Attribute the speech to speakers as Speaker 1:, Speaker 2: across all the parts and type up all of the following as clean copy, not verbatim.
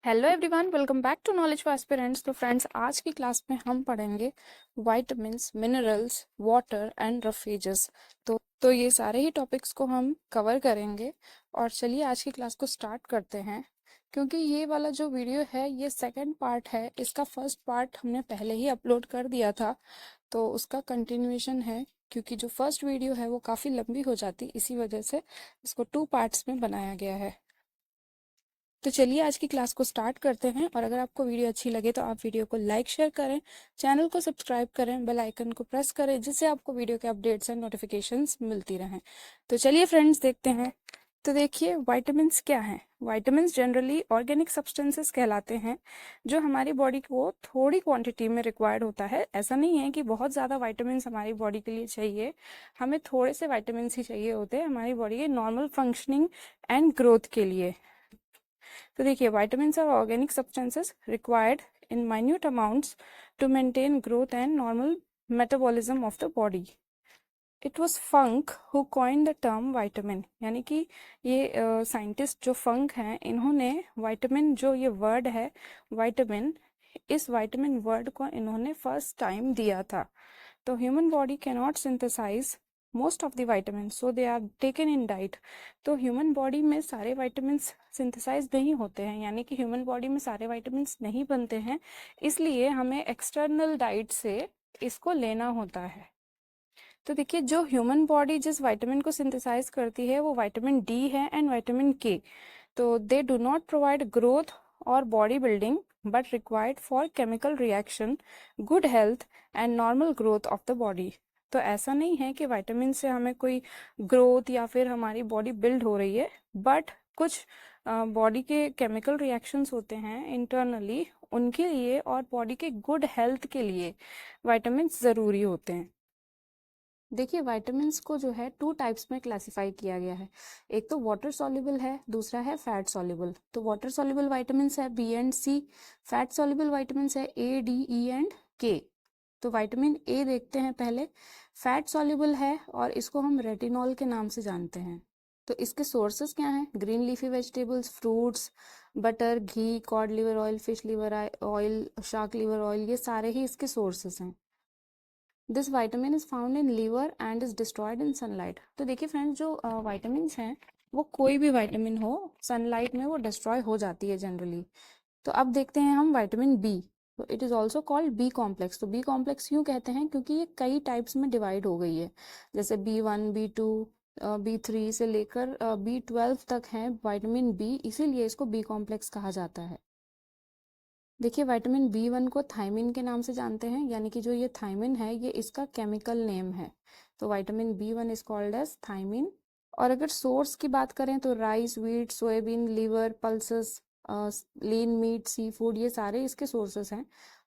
Speaker 1: Hello everyone, welcome back to knowledge for aspirants. तो friends, आज की क्लास में हम पढ़ेंगे vitamins, minerals, water and roughages. तो ये सारे ही टॉपिक्स को हम कवर करेंगे। और चलिए आज की क्लास को स्टार्ट करते हैं। क्योंकि ये वाला जो वीडियो है ये सेकंड पार्ट है। इसका फर्स्ट पार्ट हमने पहले ही अपलोड कर दिया था, तो उसका कंटिन्यूएशन है। क्योंकि जो फर्स्ट वीडियो है वो काफ़ी लंबी हो जाती, इसी वजह से इसको 2 पार्ट्स में बनाया गया है। तो चलिए आज की क्लास को स्टार्ट करते हैं। और अगर आपको वीडियो अच्छी लगे तो आप वीडियो को लाइक शेयर करें, चैनल को सब्सक्राइब करें, बेल आइकन को प्रेस करें, जिससे आपको वीडियो के अपडेट्स एंड नोटिफिकेशंस मिलती रहें। तो चलिए फ्रेंड्स देखते हैं। तो देखिए, विटामिन्स क्या हैं। विटामिन्स जनरली ऑर्गेनिक सब्सटेंसेस कहलाते हैं, जो हमारी बॉडी को थोड़ी क्वांटिटी में रिक्वायर्ड होता है। ऐसा नहीं है कि बहुत ज़्यादा विटामिन्स हमारी बॉडी के लिए चाहिए, हमें थोड़े से विटामिन्स ही चाहिए होते हैं हमारी बॉडी के नॉर्मल फंक्शनिंग एंड ग्रोथ के लिए। तो देखिए, vitamins are organic substances required in minute amounts to maintain growth and normal metabolism of the body. It was Funk who coined the term vitamin। यानी कि ये साइंटिस्ट जो फंक हैं, इन्होंने विटामिन, जो ये वर्ड है विटामिन, इस विटामिन वर्ड को इन्होंने फर्स्ट टाइम दिया था। तो human body cannot synthesise most of the vitamin, so they are taken in diet. तो ह्यूमन बॉडी में सारे विटामिन्स सिंथेसाइज नहीं होते हैं, यानी कि ह्यूमन बॉडी में सारे विटामिन्स नहीं बनते हैं, इसलिए हमें एक्सटर्नल डाइट से इसको लेना होता है। तो देखिए, जो ह्यूमन बॉडी जिस विटामिन को सिंथेसाइज करती है वो विटामिन डी है एंड विटामिन के। तो they do not provide growth और body building, but required for chemical reaction, good health and normal growth of the body. तो ऐसा नहीं है कि विटामिन से हमें कोई ग्रोथ या फिर हमारी बॉडी बिल्ड हो रही है, बट कुछ बॉडी के केमिकल रिएक्शंस होते हैं इंटरनली, उनके लिए और बॉडी के गुड हेल्थ के लिए विटामिन ज़रूरी होते हैं। देखिए, विटामिन्स को जो है 2 टाइप्स में क्लासिफाई किया गया है। एक तो वाटर सॉल्युबल है, दूसरा है फैट सॉल्युबल। तो वाटर सॉल्युबल विटामिन्स है B and C, fat soluble vitamins है ए, डी, ई एंड के। तो विटामिन ए देखते हैं पहले। फैट सॉल्युबल है और इसको हम रेटिनॉल के नाम से जानते हैं। तो इसके सोर्सेस क्या हैं? Green leafy vegetables, fruits, butter, ghee, cod liver oil, fish liver oil, shark liver oil, ये सारे ही इसके सोर्सेस हैं। This vitamin is found in liver and is destroyed in sunlight. तो देखिए फ्रेंड्स, जो विटामिन हैं वो कोई भी विटामिन हो, सनलाइट में वो डिस्ट्रॉय हो जाती है जनरली। तो अब देखते हैं हम विटामिन बी। तो it is also called B complex. B बी कॉम्प्लेक्स क्यों कहते हैं? क्योंकि ये कई टाइप्स में डिवाइड हो गई है। जैसे B1, B2, B3 से लेकर B12 तक है विटामिन बी, इसीलिए इसको बी कॉम्प्लेक्स कहा जाता है। देखिए, विटामिन B1 को थायमिन के नाम से जानते हैं, यानी कि जो ये थायमिन है ये इसका केमिकल नेम है। तो vitamin B1 is called as thiamine. और अगर सोर्स की बात करें तो rice, wheat, soybean, liver, pulses, lean meat, sea food, ये सारे इसके सोर्सेस हैं।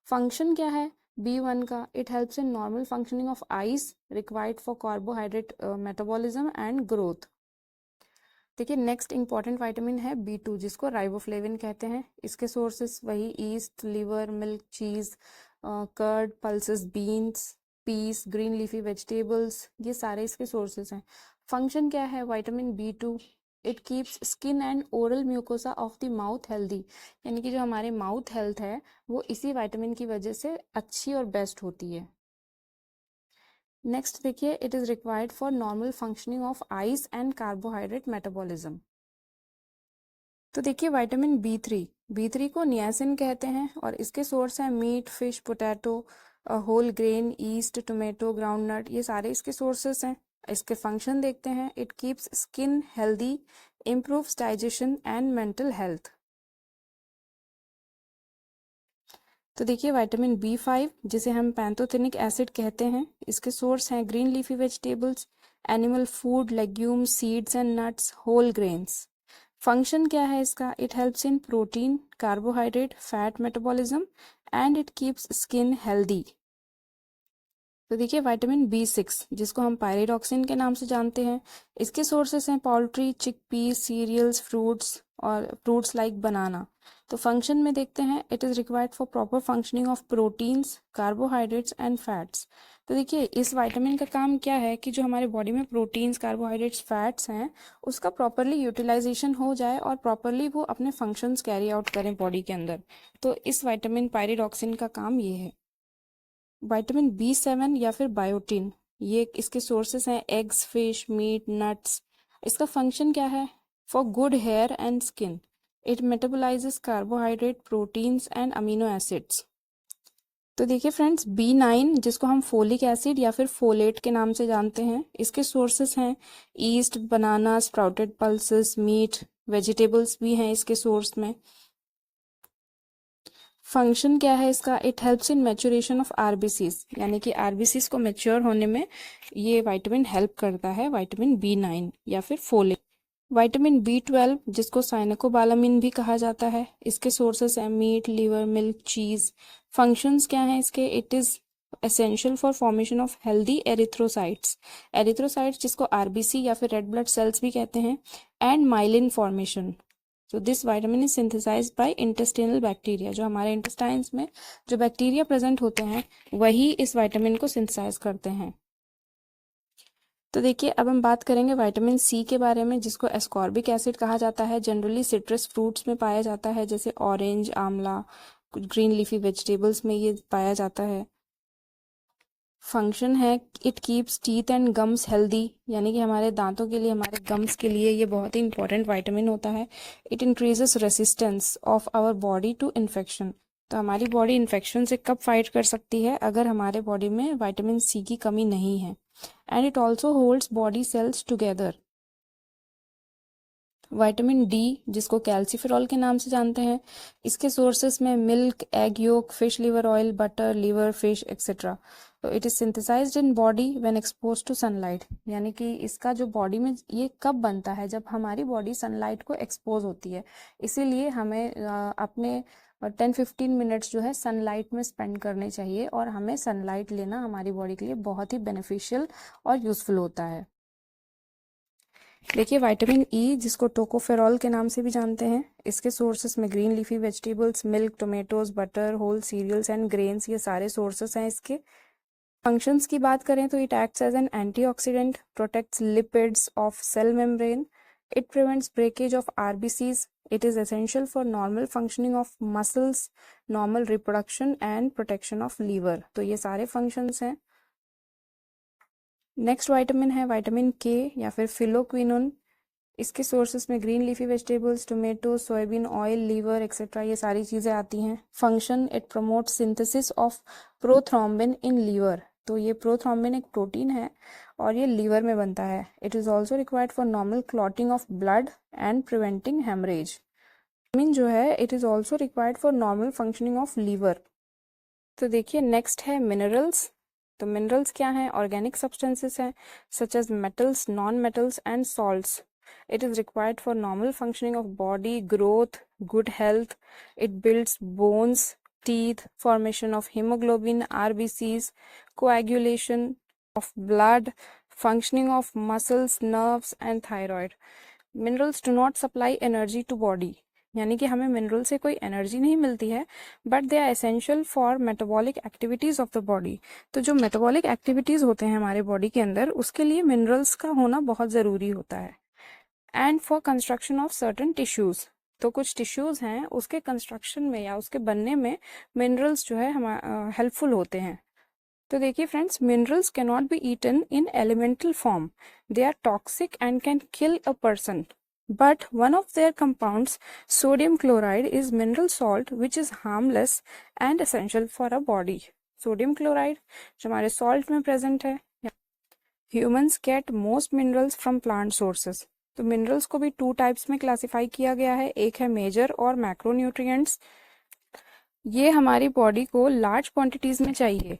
Speaker 1: फंक्शन क्या है B1 का? It helps in normal functioning of eyes, required for carbohydrate metabolism and growth. देखिए, नेक्स्ट इंपॉर्टेंट विटामिन है B2, जिसको राइबोफ्लेविन कहते हैं। इसके सोर्सेस वही yeast, liver, milk, cheese, curd, pulses, beans, peas, green leafy vegetables, ये सारे इसके सोर्सेस हैं। फंक्शन क्या है vitamin B2? It keeps skin and oral mucosa of the mouth healthy, यानी कि जो हमारे माउथ हेल्थ है वो इसी विटामिन की वजह से अच्छी और बेस्ट होती है। नेक्स्ट देखिए, it is required for normal functioning of ice and carbohydrate metabolism. तो देखिए, विटामिन B3 को नियासिन कहते हैं और इसके सोर्स हैं meat, fish, potato, whole grain, yeast, tomato, groundnut, ये सारे इसके सोर्सेस हैं। इसके फंक्शन देखते हैं। It keeps skin healthy, improves digestion and mental health. तो देखिए, विटामिन B5, जिसे हम पैंथोथेनिक एसिड कहते हैं, इसके सोर्स हैं green leafy vegetables, animal food, legumes, seeds and nuts, whole grains. Function क्या है इसका? It helps in protein, carbohydrate, fat metabolism and it keeps skin healthy. तो देखिए, विटामिन B6, जिसको हम पायरिडॉक्सिन के नाम से जानते हैं, इसके सोर्सेस हैं पोल्ट्री, चिकपीस, सीरियल्स, फ्रूट्स और फ्रूट्स लाइक बनाना। तो फंक्शन में देखते हैं, it is required for proper functioning of proteins, carbohydrates and fats. तो देखिए इस विटामिन का काम क्या है कि जो हमारे बॉडी में प्रोटीन्स, कार्बोहाइड्रेट्स, फैट्स हैं उसका प्रॉपरली यूटिलाइजेशन हो जाए और प्रॉपरली वो अपने फंक्शंस कैरी आउट करें बॉडी के अंदर। तो इस विटामिन पायरिडॉक्सिन का काम ये है। विटामिन B7 या फिर बायोटिन, ये इसके सोर्सेस हैं एग्स, फिश, मीट, नट्स। इसका फंक्शन क्या है? For good hair and skin. It metabolizes carbohydrate, proteins and amino acids. तो देखिए फ्रेंड्स, B9 जिसको हम फोलिक एसिड या फिर फोलेट के नाम से जानते हैं, इसके सोर्सेस हैं ईस्ट, बनाना, स्प्राउटेड पल्सेस, मीट, वेजिटेबल्स भी हैं इसके सोर्स में। फंक्शन क्या है इसका? It helps in maturation of RBCs, यानी कि आरबीसीज को मैच्योर होने में ये विटामिन हेल्प करता है, विटामिन B9 या फिर फोलेट। विटामिन B12 जिसको साइनोकोबालामिन भी कहा जाता है, इसके सोर्सेस हैं meat, liver, milk, cheese. Functions क्या हैं इसके? It is essential for formation of healthy erythrocytes, erythrocytes जिसको आरबीसी या फिर रेड ब्लड सेल्स भी कहते हैं, एंड माइलिन फॉर्मेशन। तो this vitamin is synthesised by intestinal bacteria, जो हमारे इंटेस्टाइन्स में जो बैक्टीरिया प्रेजेंट होते हैं वही इस विटामिन को सिंथेसाइज करते हैं। तो देखिए अब हम बात करेंगे विटामिन C के बारे में, जिसको एस्कॉर्बिक एसिड कहा जाता है। जनरली सिट्रस फ्रूट्स में पाया जाता है, जैसे ऑरेंज, आंवला, कुछ ग्रीन लीफी वेजिटेबल्स में ये पाया जाता है। फंक्शन है it keeps teeth and gums healthy, यानी कि हमारे दांतों के लिए, हमारे गम्स के लिए ये बहुत ही इंपॉर्टेंट विटामिन होता है। It increases resistance of our body to infection. तो हमारी बॉडी इन्फेक्शन से कब फाइट कर सकती है? अगर हमारे बॉडी में विटामिन C की कमी नहीं है। And it also holds body cells together. Vitamin D जिसको कैल्सीफेरॉल के नाम से जानते हैं, इसके सोर्सेस में milk, egg yolk, fish liver oil, butter, liver, fish etcetera. तो it is synthesized in body when exposed to sunlight, यानी कि इसका जो बॉडी में ये कब बनता है? जब हमारी बॉडी सनलाइट को एक्सपोज होती है। इसीलिए हमें अपने 10-15 मिनट्स जो है सनलाइट में स्पेंड करने चाहिए, और हमें सनलाइट लेना हमारी बॉडी के लिए बहुत ही बेनिफिशियल और यूजफुल होता है। देखिए विटामिन E जिसको टोकोफेरॉल के नाम से भी जानते हैं, इसके सोर्सेस में green leafy vegetables, milk, tomatoes, butter, whole cereals and grains, ये सारे सोर्सेस हैं इसके। फंक्शंस की बात करें तो it acts as an antioxidant, protects lipids of cell membrane, it prevents breakage of RBCs, it is essential for normal functioning of muscles, normal reproduction and protection of liver. तो ये सारे functions हैं। Next vitamin है vitamin K या फिर phylloquinone. इसके sources में green leafy vegetables, tomato, soybean oil, liver etcetera, ये सारी चीज़ें आती हैं। Function it promotes synthesis of prothrombin in liver. तो ये प्रोथ्रोम्बिन एक प्रोटीन है और ये लीवर में बनता है। It is also required for normal clotting of blood and preventing haemorrhage. Vitamin जो है it is also required for normal functioning of liver. तो देखिए नेक्स्ट है मिनरल्स। तो मिनरल्स क्या हैं? ऑर्गेनिक सब्सटेंसेस हैं, such as metals, non metals and salts. It is required for normal functioning of body, growth, good health. It builds bones, teeth, formation of hemoglobin, RBCs, coagulation of blood, functioning of muscles, nerves and thyroid. Minerals do not supply energy to body. यानी कि हमें mineral से कोई energy नहीं मिलती है, but they are essential for metabolic activities of the body. तो जो मेटाबॉलिक एक्टिविटीज होते हैं हमारे बॉडी के अंदर, उसके लिए मिनरल्स का होना बहुत ज़रूरी होता है। And for construction of certain tissues, तो कुछ टिश्यूज हैं उसके कंस्ट्रक्शन में या उसके बनने में मिनरल्स जो है हम हेल्पफुल होते हैं। तो देखिए friends, minerals can not be eaten in elemental form, they are toxic and can kill a person, but one of their compounds, sodium chloride, is mineral salt which is harmless and essential for a body. Sodium chloride जो हमारे salt में present है। Humans get most minerals from plant sources. तो minerals को भी 2 types में classify किया गया है, एक है मेजर और मैक्रोन्यूट्रिएंट्स। ये हमारी बॉडी को लार्ज क्वांटिटीज में चाहिए,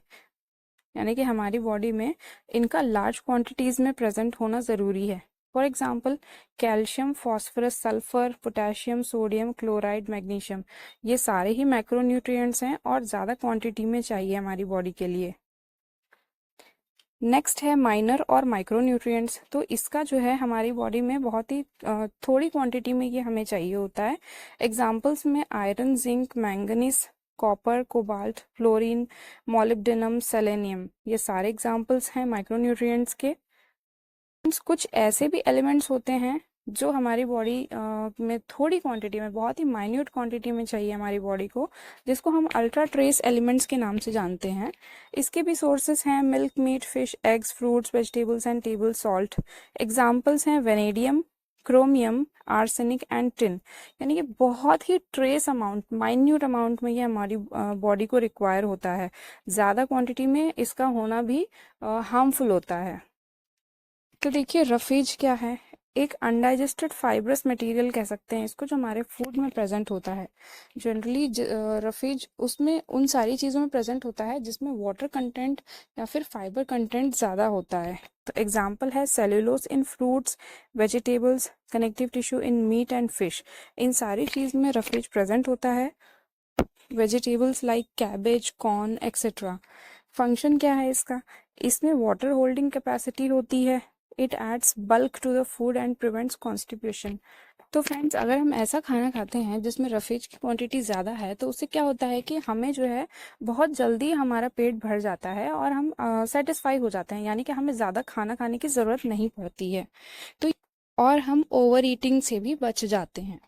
Speaker 1: यानी कि हमारी बॉडी में इनका लार्ज क्वांटिटीज में प्रेजेंट होना ज़रूरी है। For example calcium, phosphorus, sulphur, potassium, sodium, chloride, magnesium, ये सारे ही मैक्रोन्यूट्रिएंट्स हैं और ज़्यादा क्वांटिटी में चाहिए हमारी बॉडी के लिए। नेक्स्ट है माइनर और माइक्रोन्यूट्रिएंट्स। तो इसका जो है हमारी बॉडी में बहुत ही थोड़ी क्वांटिटी में ये हमें चाहिए होता है। एग्जांपल्स में iron, zinc, manganese, copper, cobalt, fluorine, molybdenum, selenium, ये सारे एग्जाम्पल्स हैं माइक्रोन्यूट्रिएंट्स के। कुछ ऐसे भी एलिमेंट्स होते हैं जो हमारी बॉडी में थोड़ी क्वांटिटी में, बहुत ही माइन्यूट क्वांटिटी में चाहिए हमारी बॉडी को, जिसको हम अल्ट्रा ट्रेस एलिमेंट्स के नाम से जानते हैं। इसके भी सोर्सेस हैं milk, meat, fish, eggs, fruits, vegetables and table salt. Examples हैं vanadium, chromium, arsenic and tin. यानी कि बहुत ही ट्रेस अमाउंट, माइन्यूट अमाउंट में ये हमारी बॉडी को रिक्वायर होता है। ज़्यादा क्वांटिटी में इसका होना भी हार्मफुल होता है। तो देखिए रफेज क्या है? एक अनडाइजेस्टेड फाइब्रस मटेरियल कह सकते हैं इसको, जो हमारे फूड में प्रेजेंट होता है। जनरली रफेज उसमें उन सारी चीज़ों में प्रेजेंट होता है जिसमें वाटर कंटेंट या फिर फाइबर कंटेंट ज़्यादा होता है। तो एग्जांपल है cellulose in fruits, vegetables, connective tissue in meat and fish. इन सारी चीज़ में रफेज प्रेजेंट होता है। Vegetables like cabbage, corn etcetera. Function क्या है इसका? इसमें वाटर होल्डिंग कैपेसिटी होती है। It adds bulk to the food and prevents constipation. तो फ्रेंड्स, अगर हम ऐसा खाना खाते हैं जिसमें रफेज की क्वांटिटी ज़्यादा है तो उससे क्या होता है कि हमें जो है बहुत जल्दी हमारा पेट भर जाता है और हम सेटिस्फाई हो जाते हैं, यानी कि हमें ज़्यादा खाना खाने की ज़रूरत नहीं पड़ती है। तो और हम ओवर ईटिंग से भी बच जाते हैं।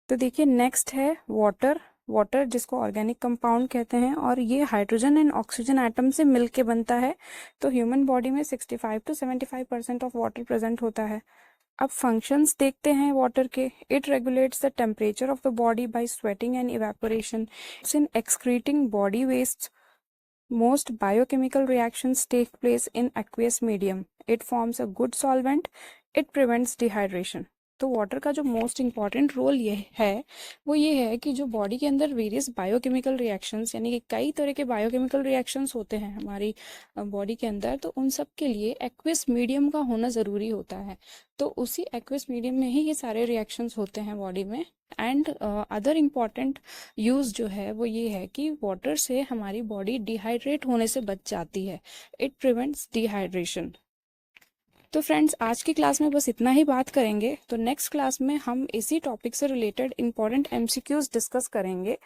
Speaker 1: तो देखिए नेक्स्ट है वाटर। वाटर जिसको ऑर्गेनिक कंपाउंड कहते हैं, और ये हाइड्रोजन एंड ऑक्सीजन एटम से मिल के बनता है। तो ह्यूमन बॉडी में 65 to 75% ऑफ वाटर प्रेजेंट होता है। अब फंक्शंस देखते हैं वाटर के। It regulates the temperature of the body by sweating and evaporation. It's in excreting body waste. Most biochemical reactions take place in aqueous medium. It forms a good solvent. It prevents dehydration. तो water का जो most important role ये है वो ये है कि जो बॉडी के अंदर वेरियस बायोकेमिकल रिएक्शंस, यानी कि कई तरह के बायोकेमिकल रिएक्शंस होते हैं हमारी बॉडी के अंदर, तो उन सब के लिए एक्वेस मीडियम का होना ज़रूरी होता है। तो उसी एक्वेस मीडियम में ही ये सारे रिएक्शंस होते हैं बॉडी में। एंड अदर इम्पॉर्टेंट यूज़ जो है वो ये है कि वाटर से हमारी बॉडी डिहाइड्रेट होने से बच जाती है। It prevents dehydration. तो फ्रेंड्स, आज की क्लास में बस इतना ही बात करेंगे। तो नेक्स्ट क्लास में हम इसी टॉपिक से रिलेटेड इंपॉर्टेंट एमसीक्यूज डिस्कस करेंगे।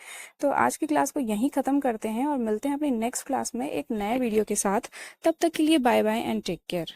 Speaker 1: तो आज की क्लास को यहीं ख़त्म करते हैं और मिलते हैं अपनी नेक्स्ट क्लास में एक नए वीडियो के साथ। तब तक के लिए bye bye and take care.